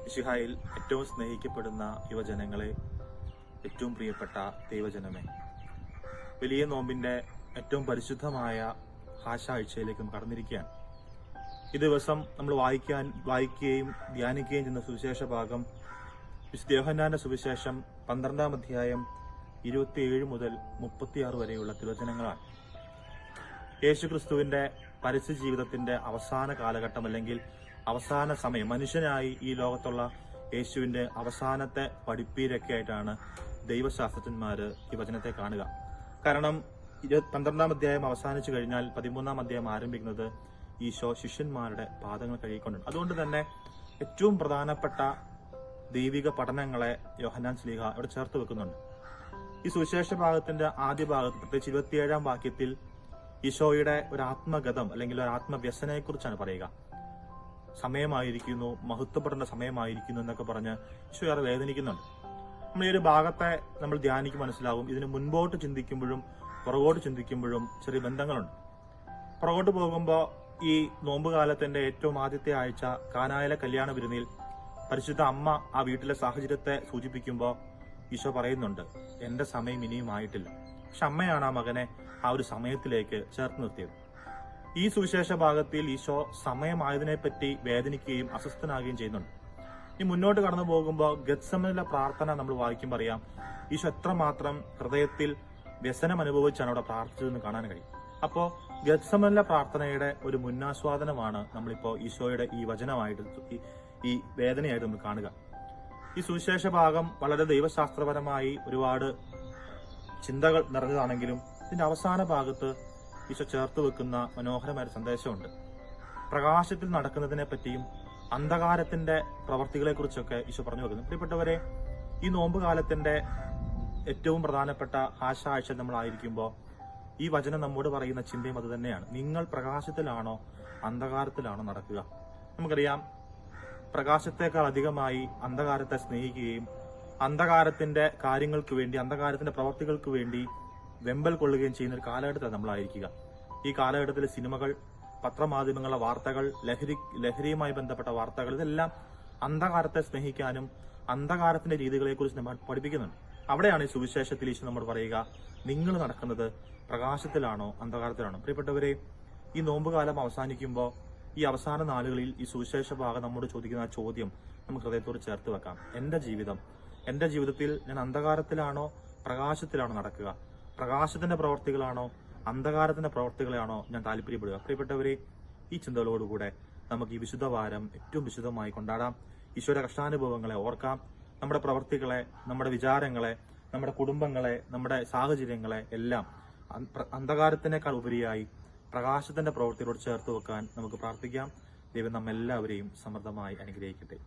മിശിഹായിൽ ഏറ്റവും സ്നേഹിക്കപ്പെടുന്ന യുവജനങ്ങളെ, ഏറ്റവും പ്രിയപ്പെട്ട ദൈവജനമേ, വലിയ നോമ്പിന്റെ ഏറ്റവും പരിശുദ്ധമായ ആഴ്ചയിലേക്ക് നമ്മൾ കടന്നിരിക്കുകയാണ്. ഈ ദിവസം നമ്മൾ വായിക്കുകയും ധ്യാനിക്കുകയും ചെയ്യുന്ന സുവിശേഷ ഭാഗം വിശുദ്ധ യോഹന്നാന്റെ സുവിശേഷം 12-ാം അധ്യായം 27 മുതൽ 36 വരെയുള്ള തിരുവചനങ്ങളാണ്. യേശുക്രിസ്തുവിന്റെ പരസ്യ ജീവിതത്തിന്റെ അവസാന കാലഘട്ടം, അല്ലെങ്കിൽ അവസാന സമയം, മനുഷ്യനായി ഈ ലോകത്തുള്ള യേശുവിന്റെ അവസാനത്തെ പഠിപ്പീരൊക്കെ ആയിട്ടാണ് ദൈവശാസ്ത്രജ്ഞന്മാര് ഈ വചനത്തെ കാണുക. കാരണം 12-ാം അധ്യായം അവസാനിച്ചു കഴിഞ്ഞാൽ 13-ാം അധ്യായം ആരംഭിക്കുന്നത് ഈശോ ശിഷ്യന്മാരുടെ പാദങ്ങൾ കഴുകിക്കൊണ്ടാണ്. അതുകൊണ്ട് തന്നെ ഏറ്റവും പ്രധാനപ്പെട്ട ദൈവിക പഠനങ്ങളെ യോഹന്നാൻ ശ്ലീഹ ഇവിടെ ചേർത്ത് വെക്കുന്നുണ്ട്. ഈ സുവിശേഷ ഭാഗത്തിന്റെ ആദ്യ ഭാഗത്ത്, പ്രത്യേകിച്ച് 27-ാം വാക്യത്തിൽ ഈശോയുടെ ഒരു ആത്മഗതം അല്ലെങ്കിൽ ഒരു ആത്മവ്യസനയെ കുറിച്ചാണ് പറയുക. സമയമായിരിക്കുന്നു, മഹത്വപ്പെടേണ്ട സമയമായിരിക്കുന്നു എന്നൊക്കെ പറഞ്ഞ് ഈശോ ഏറെ വേദനിക്കുന്നുണ്ട്. നമ്മൾ ഈ ഒരു ഭാഗത്തെ നമ്മൾ ധ്യാനിക്ക് മനസ്സിലാവും, ഇതിന് മുൻപോട്ട് ചിന്തിക്കുമ്പോഴും പുറകോട്ട് ചിന്തിക്കുമ്പോഴും ചെറിയ ബന്ധങ്ങളുണ്ട്. പുറകോട്ട് പോകുമ്പോൾ ഈ നോമ്പുകാലത്തിന്റെ ഏറ്റവും ആദ്യത്തെ ആഴ്ച കാനായിലെ കല്യാണ വിരുന്നിൽ പരിശുദ്ധ അമ്മ ആ വീട്ടിലെ സാഹചര്യത്തെ സൂചിപ്പിക്കുമ്പോൾ ഈശോ പറയുന്നുണ്ട്, എന്റെ സമയം ഇനിയും ആയിട്ടില്ല. പക്ഷെ അമ്മയാണ് ആ മകനെ ആ ഒരു സമയത്തിലേക്ക് ചേർത്ത് നിർത്തിയത്. ഈ സുവിശേഷ ഭാഗത്തിൽ ഈശോ സമയമായതിനെപ്പറ്റി വേദനിക്കുകയും അസ്വസ്ഥനാകുകയും ചെയ്യുന്നുണ്ട്. ഈ മുന്നോട്ട് കടന്നു പോകുമ്പോൾ ഗത്സമനിലെ പ്രാർത്ഥന നമ്മൾ വായിക്കുമ്പോൾ അറിയാം, ഈശോ എത്രമാത്രം ഹൃദയത്തിൽ വ്യസനം അനുഭവിച്ചാണ് അവിടെ പ്രാർത്ഥിച്ചതെന്ന് കാണാൻ കഴിയും. അപ്പോ ഗത്സമനിലെ പ്രാർത്ഥനയുടെ ഒരു മുന്നാസ്വാദനമാണ് നമ്മളിപ്പോ ഈശോയുടെ ഈ വചനമായിട്ട്, ഈ വേദനയായിട്ട് നമ്മൾ കാണുക. ഈ സുവിശേഷ ഭാഗം വളരെ ദൈവശാസ്ത്രപരമായി ഒരുപാട് ചിന്തകൾ നിറഞ്ഞതാണെങ്കിലും ഇതിന്റെ അവസാന ഭാഗത്ത് ഈശോ ചേർത്ത് വെക്കുന്ന മനോഹരമായ സന്ദേശമുണ്ട്. പ്രകാശത്തിൽ നടക്കുന്നതിനെ പറ്റിയും അന്ധകാരത്തിന്റെ പ്രവർത്തികളെ കുറിച്ചൊക്കെ ഈശോ പറഞ്ഞു വെക്കുന്നു. പ്രിയപ്പെട്ടവരെ, ഈ നോമ്പുകാലത്തിന്റെ ഏറ്റവും പ്രധാനപ്പെട്ട ആഴ്ച നമ്മളായിരിക്കുമ്പോൾ ഈ വചനം നമ്മോട് പറയുന്ന ചിന്തയും അത് തന്നെയാണ്. നിങ്ങൾ പ്രകാശത്തിലാണോ അന്ധകാരത്തിലാണോ നടക്കുക? നമുക്കറിയാം, പ്രകാശത്തെക്കാൾ അധികമായി അന്ധകാരത്തെ സ്നേഹിക്കുകയും അന്ധകാരത്തിന്റെ കാര്യങ്ങൾക്ക് വേണ്ടി, അന്ധകാരത്തിന്റെ പ്രവർത്തികൾക്ക് വേണ്ടി വെമ്പൽ കൊള്ളുകയും ചെയ്യുന്ന ഒരു കാലഘട്ടത്തിൽ നമ്മളായിരിക്കുക. ഈ കാലഘട്ടത്തിലെ സിനിമകൾ, പത്രമാധ്യമങ്ങളുടെ വാർത്തകൾ, ലഹരിയുമായി ബന്ധപ്പെട്ട വാർത്തകൾ, ഇതെല്ലാം അന്ധകാരത്തെ സ്നേഹിക്കാനും അന്ധകാരത്തിന്റെ രീതികളെ കുറിച്ച് നമ്മൾ പഠിപ്പിക്കുന്നുണ്ട്. അവിടെയാണ് ഈ സുവിശേഷത്തിൽ ഈശോ നമ്മോട് പറയുക, നിങ്ങൾ നടക്കുന്നത് പ്രകാശത്തിലാണോ അന്ധകാരത്തിലാണോ? പ്രിയപ്പെട്ടവരെ, ഈ നോമ്പുകാലം അവസാനിക്കുമ്പോൾ ഈ അവസാന നാളുകളിൽ ഈ സുവിശേഷ ഭാഗം നമ്മോട് ചോദിക്കുന്ന ആ ചോദ്യം നമുക്ക് ഹൃദയത്തോട് ചേർത്ത് വെക്കാം. എന്റെ ജീവിതത്തിൽ ഞാൻ അന്ധകാരത്തിലാണോ പ്രകാശത്തിലാണോ നടക്കുക? പ്രകാശത്തിന്റെ പ്രവർത്തികളാണോ അന്ധകാരത്തിന്റെ പ്രവർത്തികളാണോ ഞാൻ താല്പര്യപ്പെടുക? പ്രിയപ്പെട്ടവരെ, ഈ ചിന്തകളോടുകൂടെ നമുക്ക് ഈ വിശുദ്ധ വാരം ഏറ്റവും വിശുദ്ധമായി കൊണ്ടാടാം. ഈശോയുടെ കഷ്ടാനുഭവങ്ങളെ ഓർക്കാം. നമ്മുടെ പ്രവർത്തികളെ, നമ്മുടെ വിചാരങ്ങളെ, നമ്മുടെ കുടുംബങ്ങളെ, നമ്മുടെ സാഹചര്യങ്ങളെ എല്ലാം അന്ധകാരത്തിനേക്കാൾ ഉപരിയായി പ്രകാശത്തിന്റെ പ്രവൃത്തിയോട് ചേർത്ത് വെക്കാൻ നമുക്ക് പ്രാർത്ഥിക്കാം. ദൈവം നമ്മെല്ലാവരെയും സമൃദ്ധമായി അനുഗ്രഹിക്കട്ടെ.